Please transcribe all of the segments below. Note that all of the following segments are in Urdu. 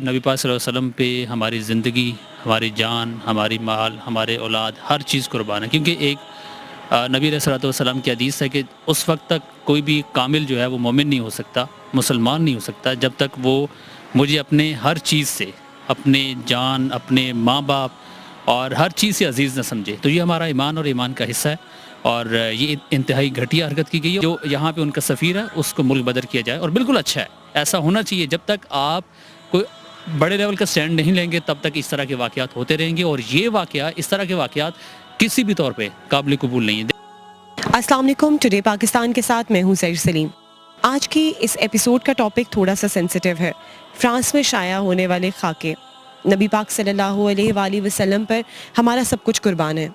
نبی پاک صلی اللہ علیہ وسلم پہ ہماری زندگی، ہماری جان، ہماری مال، ہمارے اولاد، ہر چیز قربان ہے، کیونکہ ایک نبی علیہ الصلوۃ والسلام کی حدیث ہے کہ اس وقت تک کوئی بھی کامل جو ہے وہ مومن نہیں ہو سکتا، مسلمان نہیں ہو سکتا جب تک وہ مجھے اپنے ہر چیز سے، اپنے جان، اپنے ماں باپ اور ہر چیز سے عزیز نہ سمجھے۔ تو یہ ہمارا ایمان اور ایمان کا حصہ ہے، اور یہ انتہائی گھٹیا حرکت کی گئی ہے۔ جو یہاں پہ ان کا سفیر ہے اس کو ملک بدر کیا جائے، اور بالکل اچھا ہے، ایسا ہونا چاہیے۔ جب تک آپ کوئی بڑے لیول کا سٹینڈ نہیں لیں گے تب تک اس طرح کے واقعات ہوتے رہیں گے، اور یہ واقعات، اس طرح کے واقعات کسی بھی طور پہ قابل قبول نہیں ہے۔ السلام علیکم، ٹوڈے پاکستان کے ساتھ میں ہوں سیر سلیم۔ آج کی اس ایپیسوڈ کا ٹاپک تھوڑا سا سینسیٹیو ہے۔ فرانس میں شائع ہونے والے خاکے، نبی پاک صلی اللہ علیہ وآلہ وسلم پر ہمارا سب کچھ قربان ہے۔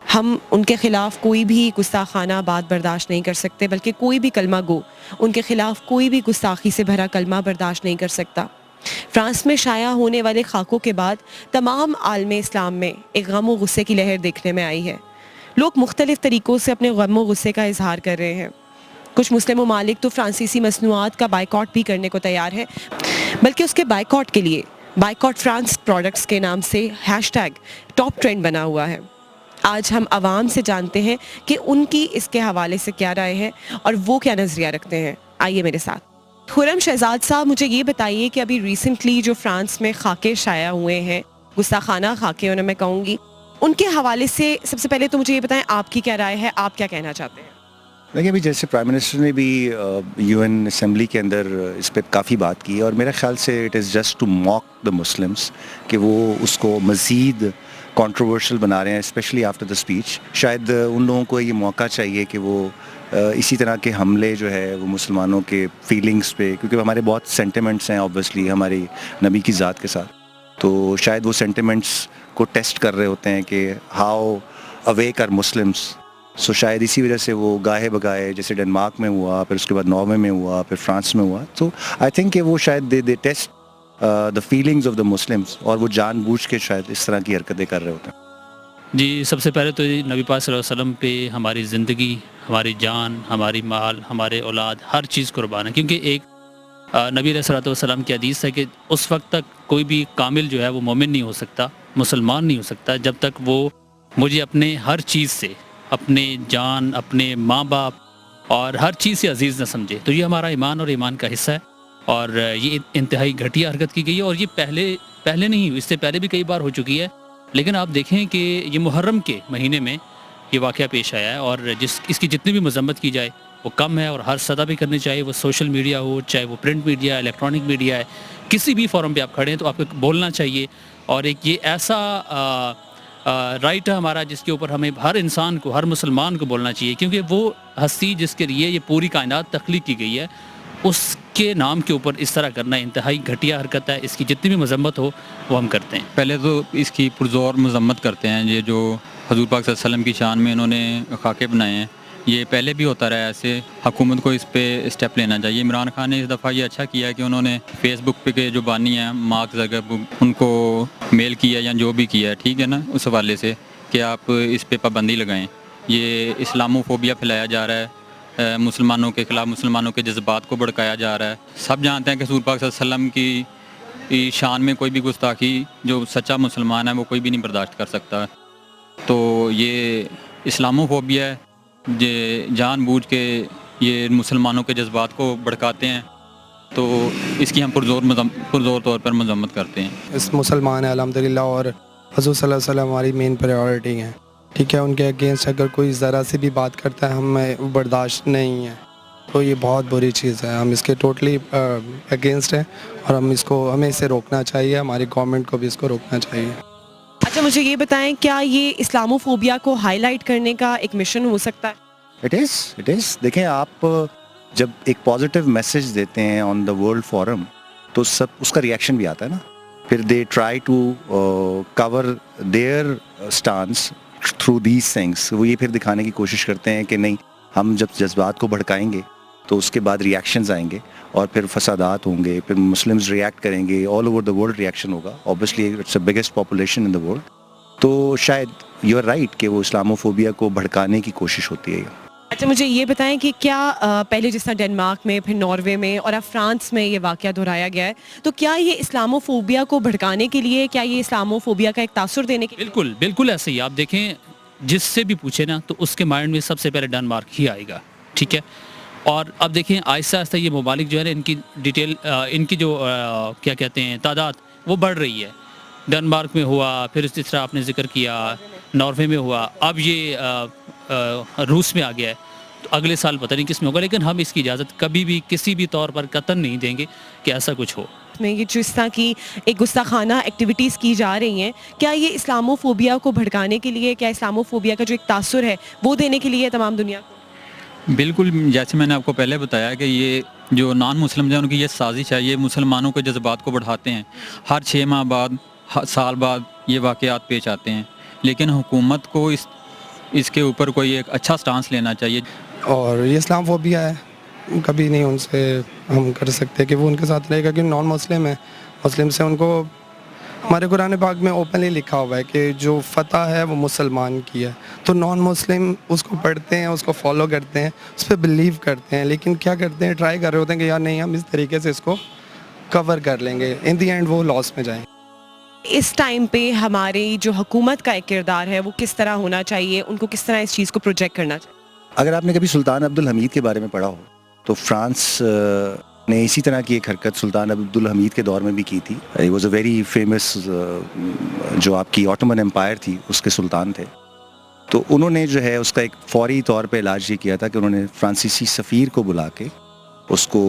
ہم ان کے خلاف کوئی بھی گستاخانہ بات برداشت نہیں کر سکتے، بلکہ کوئی بھی کلمہ گو ان کے خلاف کوئی بھی گستاخی سے بھرا کلمہ برداشت نہیں کر سکتا۔ فرانس میں شائع ہونے والے خاکوں کے بعد تمام عالم اسلام میں ایک غم و غصے کی لہر دیکھنے میں آئی ہے۔ لوگ مختلف طریقوں سے اپنے غم و غصے کا اظہار کر رہے ہیں۔ کچھ مسلم ممالک تو فرانسیسی مصنوعات کا بائیکاٹ بھی کرنے کو تیار ہے، بلکہ اس کے بائیکاٹ کے لیے بائیکاٹ فرانس پروڈکٹس کے نام سے ہیش ٹیگ ٹاپ ٹرینڈ بنا ہوا ہے۔ آج ہم عوام سے جانتے ہیں کہ ان کی اس کے حوالے سے کیا رائے ہے اور وہ کیا نظریہ رکھتے ہیں۔ آئیے میرے ساتھ۔ خرم شہزاد صاحب، مجھے یہ بتائیے کہ ابھی ریسنٹلی جو فرانس میں خاکے شائع ہوئے ہیں، گستاخانہ خاکے انہیں میں کہوں گی، ان کے حوالے سے سب سے پہلے تو مجھے یہ بتائیں آپ کی کیا رائے ہے، آپ کیا کہنا چاہتے ہیں؟ دیکھیے، ابھی جیسے پرائم منسٹر نے بھی یو این اسمبلی کے اندر اس پہ کافی بات کی، اور میرے خیال سے it is just to mock the Muslims کہ وہ اس کو مزید کنٹروورشل بنا رہے ہیں، اسپیشلی آفٹر دا اسپیچ۔ شاید ان لوگوں کو یہ موقع چاہیے کہ وہ اسی طرح کے حملے جو ہے وہ مسلمانوں کے فیلنگس پہ، کیونکہ ہمارے بہت سینٹیمنٹس ہیں اوبویسلی ہماری نبی کی ذات کے ساتھ، تو شاید وہ سینٹیمنٹس کو ٹیسٹ کر رہے ہوتے ہیں کہ ہاؤ اویک آر مسلمس۔ سو شاید اسی وجہ سے وہ گاہے بگاہے، جیسے ڈنمارک میں ہوا، پھر اس کے بعد ناروے میں ہوا، پھر فرانس میں ہوا، تو آئی تھنک کہ وہ شاید they test the feelings of the Muslims, اور وہ جان بوجھ کے شاید اس طرح کی حرکتیں کر رہے ہوتے ہیں۔ جی، سب سے پہلے تو نبی پاک صلی اللہ علیہ وسلم پہ ہماری زندگی، ہماری جان، ہماری مال، ہمارے اولاد، ہر چیز قربان ہے، کیونکہ ایک نبی علیہ الصلوۃ والسلام کی حدیث ہے کہ اس وقت تک کوئی بھی کامل جو ہے وہ مومن نہیں ہو سکتا، مسلمان نہیں ہو سکتا جب تک وہ مجھے اپنے ہر چیز سے، اپنے جان، اپنے ماں باپ اور ہر چیز سے عزیز نہ سمجھے۔ تو یہ ہمارا ایمان اور ایمان کا حصہ ہے، اور یہ انتہائی گھٹیا حرکت کی گئی ہے، اور یہ پہلے نہیں، اس سے پہلے بھی کئی بار ہو چکی ہے۔ لیکن آپ دیکھیں کہ یہ محرم کے مہینے میں یہ واقعہ پیش آیا ہے، اور اس کی جتنی بھی مذمت کی جائے وہ کم ہے، اور ہر سطح پہ کرنی چاہیے، وہ سوشل میڈیا ہو، چاہے وہ پرنٹ میڈیا ہے، الیکٹرانک میڈیا ہے، کسی بھی فورم پہ آپ کھڑے ہیں تو آپ کو بولنا چاہیے۔ اور ایک یہ ایسا رائٹ ہے ہمارا جس کے اوپر ہمیں ہر انسان کو، ہر مسلمان کو بولنا چاہیے، کیونکہ وہ ہستی جس کے لیے یہ پوری کائنات تخلیق کی گئی ہے، اس کے نام کے اوپر اس طرح کرنا انتہائی گھٹیا حرکت ہے۔ اس کی جتنی بھی مذمت ہو وہ ہم کرتے ہیں۔ پہلے تو اس کی پرزور مذمت کرتے ہیں، یہ جو حضور پاک صلی اللہ علیہ وسلم کی شان میں انہوں نے خاکے بنائے ہیں، یہ پہلے بھی ہوتا رہا ہے ایسے۔ حکومت کو اس پہ اسٹیپ لینا چاہیے۔ عمران خان نے اس دفعہ یہ اچھا کیا ہے کہ انہوں نے فیس بک پہ کے جو بانی ہیں مارک زکربرگ، ان کو میل کیا یا جو بھی کیا ہے، ٹھیک ہے نا، اس حوالے سے کہ آپ اس پہ پابندی لگائیں۔ یہ اسلاموفوبیا پھیلایا جا رہا ہے، مسلمانوں کے خلاف مسلمانوں کے جذبات کو بھڑکایا جا رہا ہے۔ سب جانتے ہیں کہ حضور پاک صلی اللہ علیہ وسلم کی شان میں کوئی بھی گستاخی جو سچا مسلمان ہے وہ کوئی بھی نہیں برداشت کر سکتا۔ تو یہ اسلاموفوبیا ہے، یہ جان بوجھ کے یہ مسلمانوں کے جذبات کو بھڑکاتے ہیں، تو اس کی ہم پرزور طور پر مذمت کرتے ہیں۔ اس مسلمان ہیں الحمدللہ، اور حضور صلی اللہ علیہ وسلم ہماری مین پریورٹی ہیں، ٹھیک ہے۔ ان کے اگینسٹ اگر کوئی ذرا سے بھی بات کرتا ہے ہمیں برداشت نہیں ہے، تو یہ بہت بری چیز ہے۔ ہم اس کے ٹوٹلی اگینسٹ ہیں، اور ہمیں اسے روکنا چاہیے، ہماری گورنمنٹ کو بھی اس کو روکنا چاہیے۔ اچھا، مجھے یہ بتائیں، کیا یہ اسلاموفوبیا کو ہائی لائٹ کرنے کا ایک مشن ہو سکتا ہے؟ اٹ از دیکھیں، آپ جب ایک پازیٹیو میسج دیتے ہیں آن دا ورلڈ فورم تو سب اس کا ریئیکشن بھی آتا ہے نا۔ پھر they try to cover their stance through these things. وہ یہ پھر دکھانے کی کوشش کرتے ہیں کہ نہیں، ہم جب جذبات کو بھڑکائیں گے تو اس کے بعد ریئیکشنز آئیں گے، اور پھر فسادات ہوں گے، پھر مسلمز ریئیکٹ کریں گے، all over the world reaction ہوگا۔ Obviously it's the biggest population in the world. تو شاید یو آر رائٹ کہ وہ اسلاموفوبیا کو بھڑکانے کی کوشش ہوتی ہے۔ اچھا مجھے یہ بتائیں کہ کیا پہلے جس طرح ڈنمارک میں پھر ناروے میں اور اب فرانس میں یہ واقعہ دہرایا گیا ہے تو کیا یہ اسلاموفوبیا کو بھڑکانے کے لیے کیا یہ اسلاموفوبیا کا ایک تاثر دینے کے لیے؟ بالکل بالکل ایسے ہی آپ دیکھیں جس سے بھی پوچھے نا تو اس کے مائنڈ میں سب سے پہلے ڈنمارک ہی آئے گا، ٹھیک ہے. اور اب دیکھیں آہستہ آہستہ یہ ممالک جو ہے نا ان کی ڈیٹیل ان کی جو کیا کہتے ہیں تعداد وہ بڑھ رہی ہے. ڈنمارک میں ہوا، پھر اس طرح آپ نے ذکر کیا ناروے میں ہوا، اب یہ روس میں آ گیا ہے. تو اگلے سال پتہ نہیں کس میں ہوگا، لیکن ہم اس کی اجازت کبھی بھی کسی بھی طور پر قطعاً نہیں دیں گے کہ ایسا کچھ ہو. میں یہ جو اس طرح کی ایک گستاخانہ ایکٹیویٹیز کی جا رہی ہیں کیا یہ اسلاموفوبیا کو بھڑکانے کے لیے، کیا اسلاموفوبیا کا جو ایک تاثر ہے وہ دینے کے لیے تمام دنیا کو؟ بالکل، جیسے میں نے آپ کو پہلے بتایا کہ یہ جو نان مسلم ہیں ان کی یہ سازش ہے، یہ مسلمانوں کے جذبات کو بڑھاتے ہیں. ہر 6 ماہ بعد سال بعد یہ واقعات پیش آتے ہیں، لیکن حکومت کو اس کے اوپر کوئی ایک اچھا سٹانس لینا چاہیے. اور یہ اسلام فوبیا ہے، کبھی نہیں ان سے ہم کر سکتے کہ وہ ان کے ساتھ رہے گا، کہ نان مسلم ہے. مسلم سے ان کو ہمارے قرآن پاک میں اوپنلی لکھا ہوا ہے کہ جو فتح ہے وہ مسلمان کی ہے. تو نان مسلم اس کو پڑھتے ہیں، اس کو فالو کرتے ہیں، اس پہ بلیو کرتے ہیں، لیکن کیا کرتے ہیں، ٹرائی کر رہے ہوتے ہیں کہ یار نہیں ہم اس طریقے سے اس کو کور کر لیں گے. ان دی اینڈ وہ لاس میں جائیں. اس ٹائم پہ ہماری جو حکومت کا ایک کردار ہے وہ کس طرح ہونا چاہیے، ان کو کس طرح اس چیز کو پروجیکٹ کرنا چاہیے؟ اگر آپ نے کبھی سلطان عبدالحمید کے بارے میں پڑھا ہو تو فرانس نے اسی طرح کی ایک حرکت سلطان عبدالحمید کے دور میں بھی کی تھی. He was a very famous جو آپ کی آٹومن امپائر تھی اس کے سلطان تھے. تو انہوں نے جو ہے اس کا ایک فوری طور پہ علاج یہ کیا تھا کہ انہوں نے فرانسیسی سفیر کو بلا کے اس کو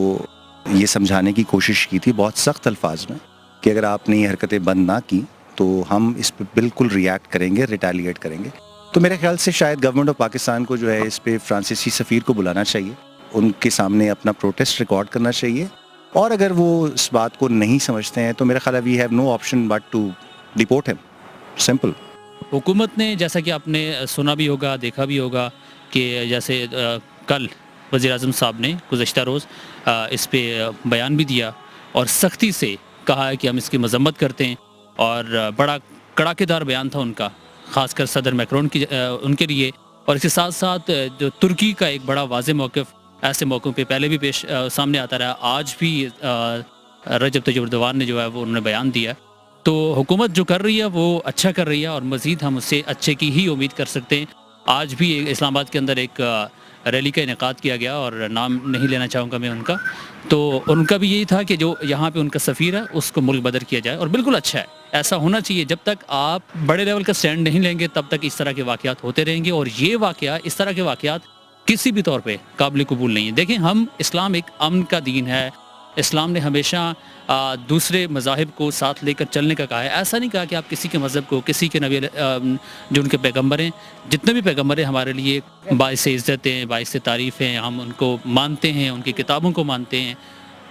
یہ سمجھانے کی کوشش کی تھی بہت سخت الفاظ میں کہ اگر آپ نے یہ حرکتیں بند نہ کی تو ہم اس پہ بالکل ریئیکٹ کریں گے، ریٹیلیٹ کریں گے. تو میرے خیال سے شاید گورنمنٹ آف پاکستان کو جو ہے اس پہ فرانسیسی سفیر کو بلانا چاہیے، ان کے سامنے اپنا پروٹیسٹ ریکارڈ کرنا چاہیے، اور اگر وہ اس بات کو نہیں سمجھتے ہیں تو میرا خیال ہے we have no option but to deport ہم. سمپل. حکومت نے جیسا کہ آپ نے سنا بھی ہوگا، دیکھا بھی ہوگا کہ جیسے کل وزیر اعظم صاحب نے گزشتہ روز اس پہ بیان بھی دیا اور سختی سے کہا ہے کہ ہم اس کی مذمت کرتے ہیں، اور بڑا کڑاکے دار بیان تھا ان کا، خاص کر صدر میکرون کی ان کے لیے. اور اس کے ساتھ ساتھ جو ترکی کا ایک بڑا واضح موقف ایسے موقعوں پہ پہلے بھی سامنے آتا رہا، آج بھی رجب طیب اردوان نے جو ہے وہ انہوں نے بیان دیا. تو حکومت جو کر رہی ہے وہ اچھا کر رہی ہے، اور مزید ہم اس سے اچھے کی ہی امید کر سکتے ہیں. آج بھی اسلام آباد کے اندر ایک ریلی کا انعقاد کیا گیا، اور نام نہیں لینا چاہوں گا میں ان کا. تو ان کا بھی یہی تھا کہ جو یہاں پہ ان کا سفیر ہے اس کو ملک بدر کیا جائے، اور بالکل اچھا ہے، ایسا ہونا چاہیے. جب تک آپ بڑے لیول کا سٹینڈ نہیں لیں گے تب تک اس طرح کے واقعات ہوتے رہیں گے، اور یہ واقعہ اس طرح کے واقعات کسی بھی طور پہ قابل قبول نہیں ہے. دیکھیں ہم اسلام ایک امن کا دین ہے، اسلام نے ہمیشہ دوسرے مذاہب کو ساتھ لے کر چلنے کا کہا ہے. ایسا نہیں کہا کہ آپ کسی کے مذہب کو، کسی کے نبی جو ان کے پیغمبر ہیں، جتنے بھی پیغمبر ہیں ہمارے لیے باعث عزت ہیں، باعث تعریف ہیں، ہم ان کو مانتے ہیں، ان کی کتابوں کو مانتے ہیں.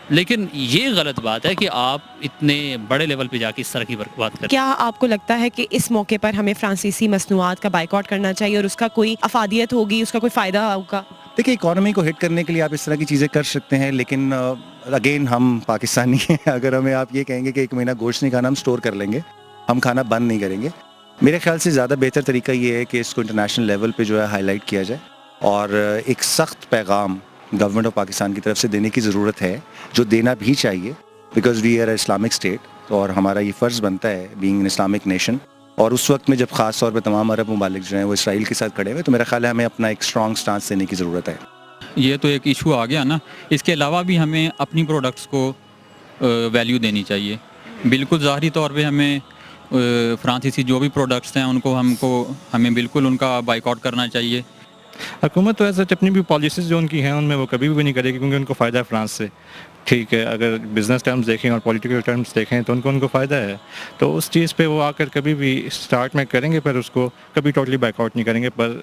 لیکن یہ غلط بات ہے کہ آپ اتنے بڑے لیول پہ جا کے اس طرح کی بات کریں. کیا آپ کو لگتا ہے کہ اس موقع پر ہمیں فرانسیسی مصنوعات کا بائیکاٹ کرنا چاہیے اور اس کا کوئی افادیت ہوگی، اس کا کوئی فائدہ ہوگا؟ دیکھیے اکانومی کو ہٹ کرنے کے لیے آپ اس طرح کی چیزیں کر سکتے ہیں، لیکن اگین ہم پاکستانی ہیں، اگر ہمیں آپ یہ کہیں گے کہ 1 مہینہ گوشت نہیں کھانا، ہم سٹور کر لیں گے، ہم کھانا بند نہیں کریں گے. میرے خیال سے زیادہ بہتر طریقہ یہ ہے کہ اس کو انٹرنیشنل لیول پہ جو ہے ہائی لائٹ کیا جائے، اور ایک سخت پیغام گورنمنٹ آف پاکستان کی طرف سے دینے کی ضرورت ہے، جو دینا بھی چاہیے، because we are a Islamic state, اور ہمارا یہ فرض بنتا ہے بینگ این اسلامک نیشن. اور اس وقت میں جب خاص طور پہ تمام عرب ممالک جو ہیں وہ اسرائیل کے ساتھ کھڑے ہوئے، تو میرا خیال ہے ہمیں اپنا ایک اسٹرانگ سٹانس دینے کی ضرورت ہے. یہ تو ایک ایشو آ گیا نا. اس کے علاوہ بھی ہمیں اپنی پروڈکٹس کو ویلیو دینی چاہیے. بالکل ظاہری طور پہ ہمیں فرانسیسی جو بھی پروڈکٹس ہیں ان کو ہمیں بالکل ان کا بائیکاٹ کرنا چاہیے. حکومت تو ایسا اپنی بھی پالیسیز جو ان کی ہیں ان میں وہ کبھی بھی نہیں کرے گی، کیونکہ ان کو فائدہ ہے فرانس سے. ٹھیک ہے، اگر بزنس ٹرمز دیکھیں اور پولیٹیکل ٹرمز دیکھیں تو ان کو فائدہ ہے. تو اس چیز پہ وہ آ کر کبھی بھی اسٹارٹ میں کریں گے، پر اس کو کبھی ٹوٹلی بائک آؤٹ نہیں کریں گے. پر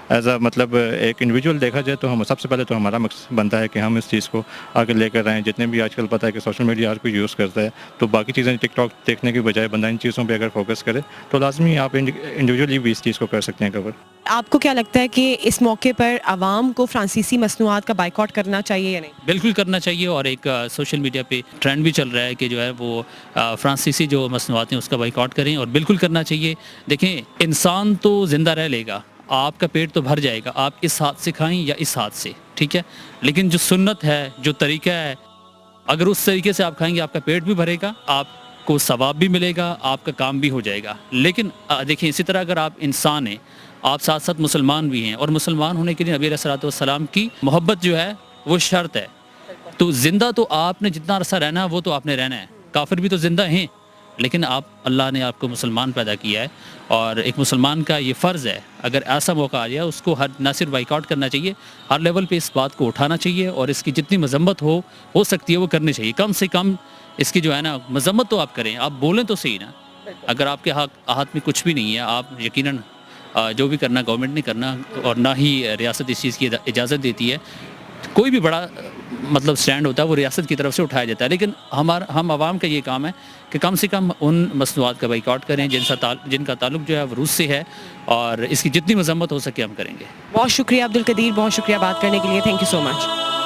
ایز اے مطلب ایک انڈیویجول دیکھا جائے تو ہم سب سے پہلے تو ہمارا مقصد بنتا ہے کہ ہم اس چیز کو آگے لے کر آئیں. جتنے بھی آج کل پتہ ہے کہ سوشل میڈیا ہر کوئی یوز کرتا ہے، تو باقی چیزیں ٹک ٹاک دیکھنے کی بجائے بندہ ان چیزوں پہ اگر فوکس کرے تو لازمی آپ انڈیویجولی بھی اس چیز کو کر سکتے ہیں کور. آپ کو کیا لگتا ہے کہ اس موقع پر عوام کو فرانسیسی مصنوعات کا بائیکاٹ کرنا چاہیے یا نہیں؟ بالکل کرنا چاہیے، اور ایک سوشل میڈیا پہ ٹرینڈ بھی چل رہا ہے کہ جو ہے وہ فرانسیسی جو مصنوعات ہیں اس کا بائیکاٹ کریں، اور بالکل کرنا چاہیے. دیکھیں انسان تو زندہ رہ لے گا، آپ کا پیٹ تو بھر جائے گا، آپ اس ہاتھ سے کھائیں یا اس ہاتھ سے، ٹھیک ہے، لیکن جو سنت ہے، جو طریقہ ہے، اگر اس طریقے سے آپ کھائیں گے آپ کا پیٹ بھی بھرے گا، آپ کو ثواب بھی ملے گا، آپ کا کام بھی ہو جائے گا. لیکن دیکھیں اسی طرح اگر آپ انسان ہیں، آپ ساتھ ساتھ مسلمان بھی ہیں، اور مسلمان ہونے کے لیے نبی علیہ الصلوۃ والسلام کی محبت جو ہے وہ شرط ہے. تو زندہ تو آپ نے جتنا عرصہ رہنا ہے وہ تو آپ نے رہنا ہے، کافر بھی تو زندہ ہیں، لیکن اللہ نے آپ کو مسلمان پیدا کیا ہے، اور ایک مسلمان کا یہ فرض ہے، اگر ایسا موقع آ جائے اس کو نہ صرف بائیک آؤٹ کرنا چاہیے، ہر لیول پہ اس بات کو اٹھانا چاہیے، اور اس کی جتنی مذمت ہو سکتی ہے وہ کرنی چاہیے. کم سے کم اس کی جو ہے نا مذمت تو آپ کریں، آپ بولیں تو صحیح نا. اگر آپ کے ہاتھ میں کچھ بھی نہیں ہے، آپ یقیناً جو بھی کرنا گورنمنٹ نے کرنا، اور نہ ہی ریاست اس چیز کی اجازت دیتی ہے. کوئی بھی بڑا مطلب سٹینڈ ہوتا ہے وہ ریاست کی طرف سے اٹھایا جاتا ہے، لیکن ہم عوام کا یہ کام ہے کہ کم سے کم ان مصنوعات کا بائیک آؤٹ کریں جن کا تعلق جو ہے وہ روس سے ہے، اور اس کی جتنی مذمت ہو سکے ہم کریں گے. بہت شکریہ عبد القدیر، بہت شکریہ بات کرنے کے لیے. Thank you so much.